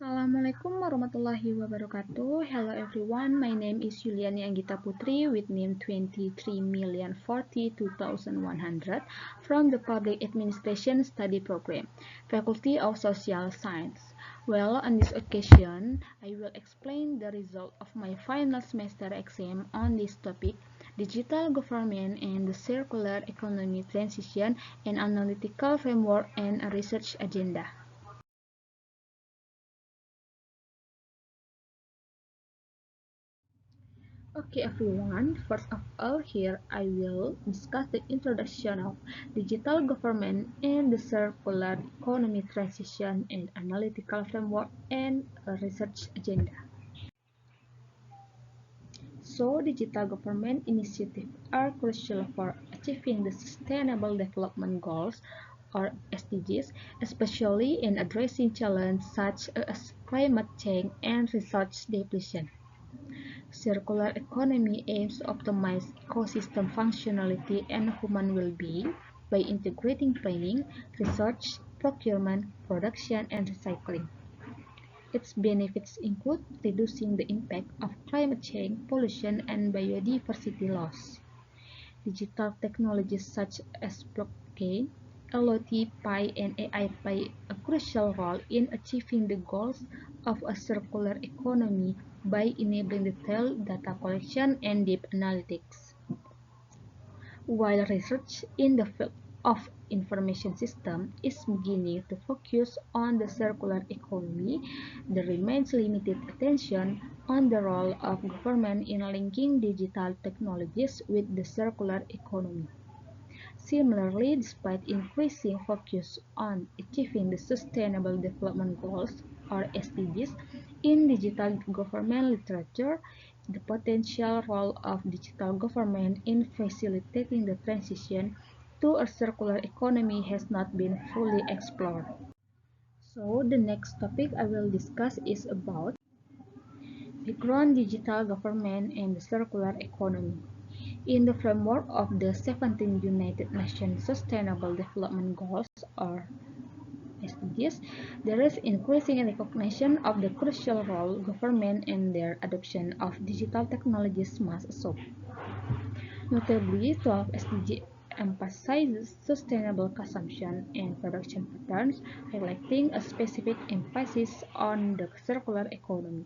Assalamualaikum warahmatullahi wabarakatuh. Hello everyone, my name is Yuliani Anggita Putri with name 23,042,100 from the Public Administration Study Program, Faculty of Social Science. Well, on this occasion, I will explain the result of my final semester exam on this topic, Digital Government and the Circular Economy Transition, an Analytical Framework and a Research Agenda. Okay everyone, first of all here I will discuss the introduction of digital government and the circular economy transition and analytical framework and a research agenda. So digital government initiatives are crucial for achieving the Sustainable Development Goals or SDGs, especially in addressing challenges such as climate change and resource depletion. Circular economy aims to optimize ecosystem functionality and human well-being by integrating planning, research, procurement, production, and recycling. Its benefits include reducing the impact of climate change, pollution, and biodiversity loss. Digital technologies such as blockchain, IoT, Pi, and AI play a crucial role in achieving the goals of a circular economy by enabling detailed data collection and deep analytics. While research in the field of information system is beginning to focus on the circular economy, there remains limited attention on the role of government in linking digital technologies with the circular economy. Similarly, despite increasing focus on achieving the Sustainable Development Goals or SDGs in digital government literature, the potential role of digital government in facilitating the transition to a circular economy has not been fully explored. So, the next topic I will discuss is about background digital government and the circular economy. In the framework of the 17 United Nations Sustainable Development Goals or SDGs, there is increasing recognition of the crucial role government and their adoption of digital technologies must assume. Notably, 12 SDG emphasizes sustainable consumption and production patterns, highlighting a specific emphasis on the circular economy.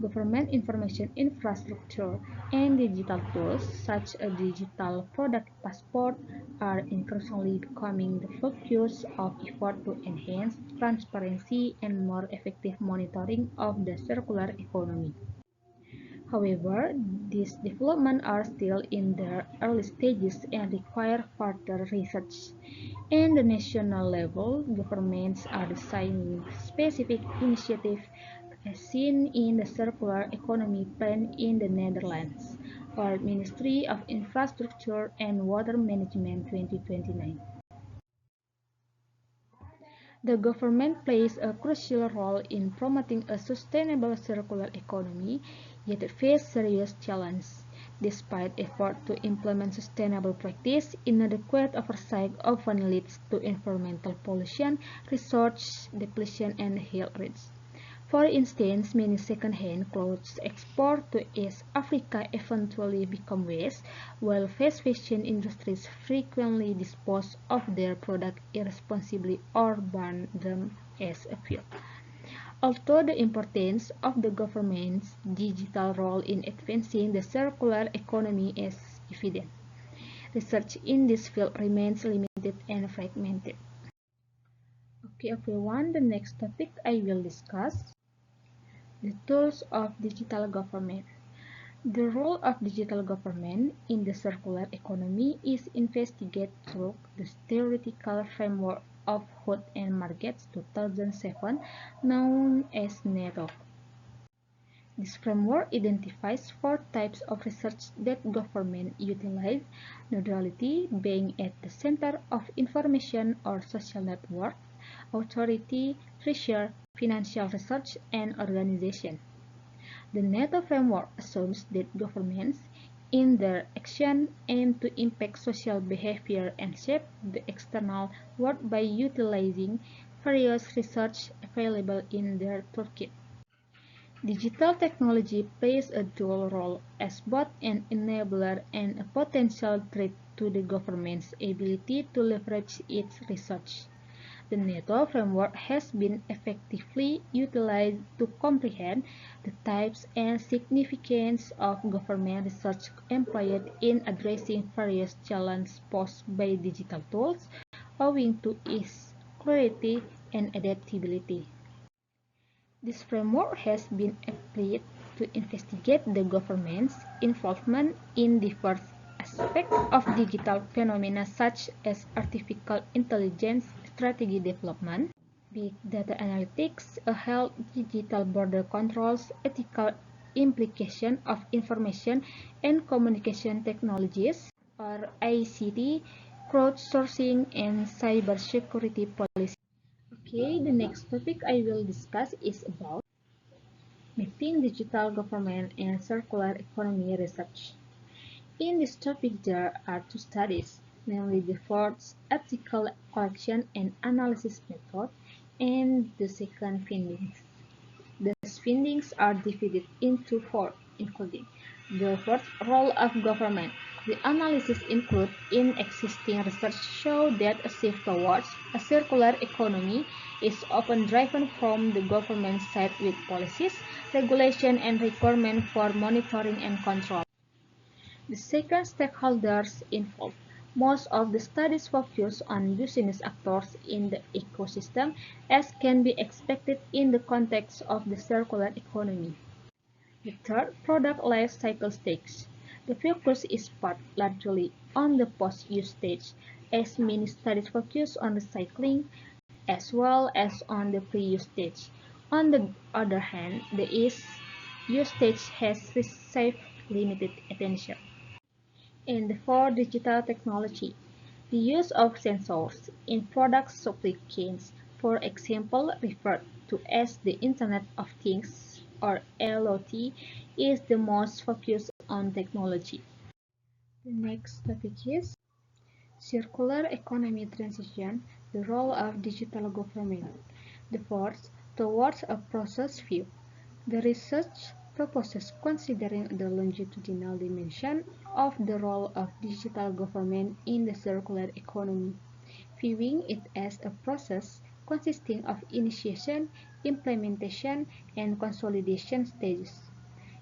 Government information infrastructure and digital tools such as digital product passport are increasingly becoming the focus of effort to enhance transparency and more effective monitoring of the circular economy. However, these developments are still in their early stages and require further research. At the national level, governments are designing specific initiatives as seen in the Circular Economy Plan in the Netherlands, or Ministry of Infrastructure and Water Management 2029. The government plays a crucial role in promoting a sustainable circular economy, yet it faces serious challenges. Despite efforts to implement sustainable practice, inadequate oversight often leads to environmental pollution, resource depletion, and health risks. For instance, many second-hand clothes exported to East Africa eventually become waste, while fast fashion industries frequently dispose of their products irresponsibly or burn them as a fuel. Although the importance of the government's digital role in advancing the circular economy is evident, research in this field remains limited and fragmented. Okay, everyone, the next topic I will discuss the tools of digital government. The role of digital government in the circular economy is investigated through the theoretical framework of Hood and Margetts 2007, known as NEROC. This framework identifies four types of research that government utilize: neutrality being at the center of information or social network, authority, research, financial research, and organization. The NATO framework assumes that governments, in their action, aim to impact social behavior and shape the external world by utilizing various research available in their toolkit. Digital technology plays a dual role as both an enabler and a potential threat to the government's ability to leverage its research. The NATO framework has been effectively utilized to comprehend the types and significance of government research employed in addressing various challenges posed by digital tools, owing to its clarity and adaptability. This framework has been applied to investigate the government's involvement in diverse aspects of digital phenomena such as artificial intelligence, strategy development, big data analytics, health, digital border controls, ethical implication of information and communication technologies, or ICT, crowdsourcing, and cybersecurity policy. Okay, the next topic I will discuss is about mapping digital government and circular economy research. In this topic, there are two studies, namely the first ethical collection and analysis method and the second findings. These findings are divided into four, including the first, role of government. The analysis include in existing research show that a shift towards a circular economy is often driven from the government side with policies, regulation, and requirement for monitoring and control. The second, stakeholders involved. Most of the studies focus on business actors in the ecosystem, as can be expected in the context of the circular economy. The third, product life cycle stage. The focus is part largely on the post-use stage, as many studies focus on recycling as well as on the pre-use stage. On the other hand, the use stage has received limited attention. And the fourth, digital technology. The use of sensors in product supply chains, for example, referred to as the Internet of Things or IoT, is the most focused on technology. The next topic is circular economy transition, the role of digital government. The fourth, towards a process view. The research proposes considering the longitudinal dimension of the role of digital government in the circular economy, viewing it as a process consisting of initiation, implementation, and consolidation stages.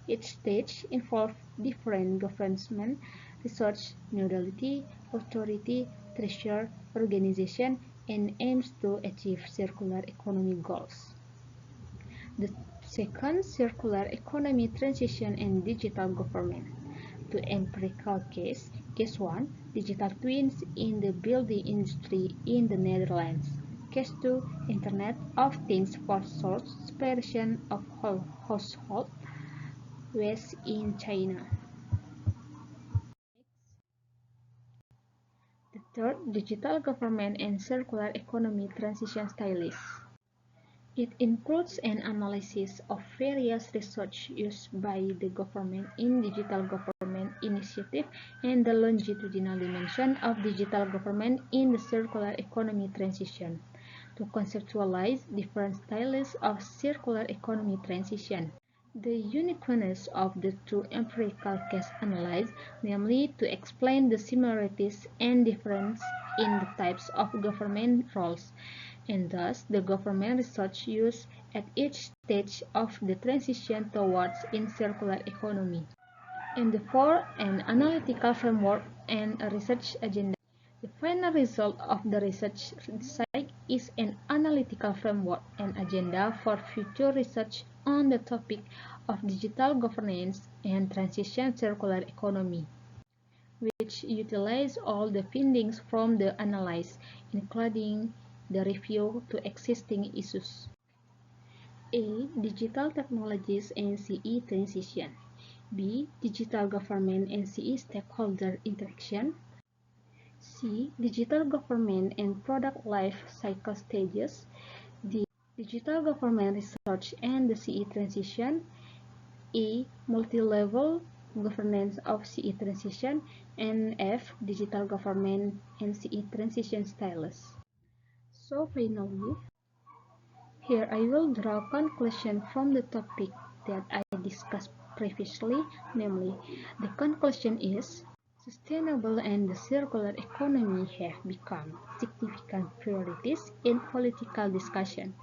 Each stage involves different government research modality, authority, treasure, organization, and aims to achieve circular economy goals. The second, circular economy transition and digital government. To empirical case 1, digital twins in the building industry in the Netherlands. Case 2, Internet of Things for source separation of household waste in China. The third, digital government and circular economy transition studies. It includes an analysis of various research used by the government in digital government initiative and the longitudinal dimension of digital government in the circular economy transition to conceptualize different styles of circular economy transition. The uniqueness of the two empirical case analyses, namely to explain the similarities and differences in the types of government roles, and thus the government research used at each stage of the transition towards in circular economy. And the fourth, an analytical framework and a research agenda. The final result of the research site is an analytical framework and agenda for future research on the topic of digital governance and transition circular economy, which utilize all the findings from the analysis, including the review to existing issues. A. Digital technologies and CE transition. B. Digital government and CE stakeholder interaction. C. Digital government and product life cycle stages. D. Digital government research and the CE transition. E. Multi-level governance of CE transition. And F. Digital government and CE transition styles. So finally, Here I will draw conclusion from the topic that I discussed previously, namely, the conclusion is sustainable and the circular economy have become significant priorities in political discussion.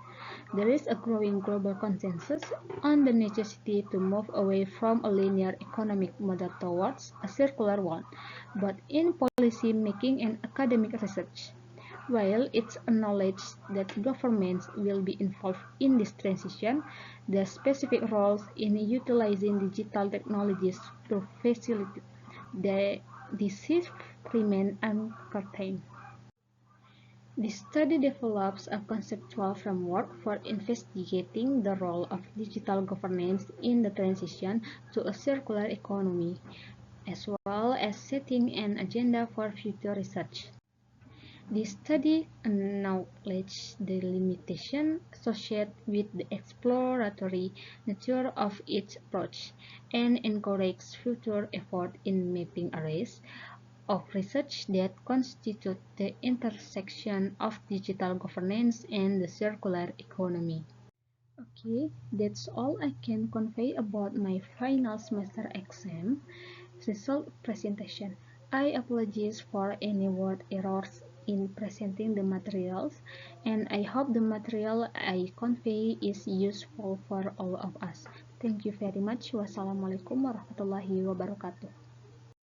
There is a growing global consensus on the necessity to move away from a linear economic model towards a circular one, both in policy making and academic research. While it's acknowledged that governments will be involved in this transition, their specific roles in utilizing digital technologies to facilitate this shift remain uncertain. The study develops a conceptual framework for investigating the role of digital governance in the transition to a circular economy, as well as setting an agenda for future research. The study acknowledges the limitation associated with the exploratory nature of its approach and encourages future effort in mapping areas of research that constitute the intersection of digital governance and the circular economy. Okay, that's all I can convey about my final semester exam result presentation. I apologize for any word errors in presenting the materials, and I hope the material I convey is useful for all of us. Thank you very much. Wassalamualaikum warahmatullahi wabarakatuh.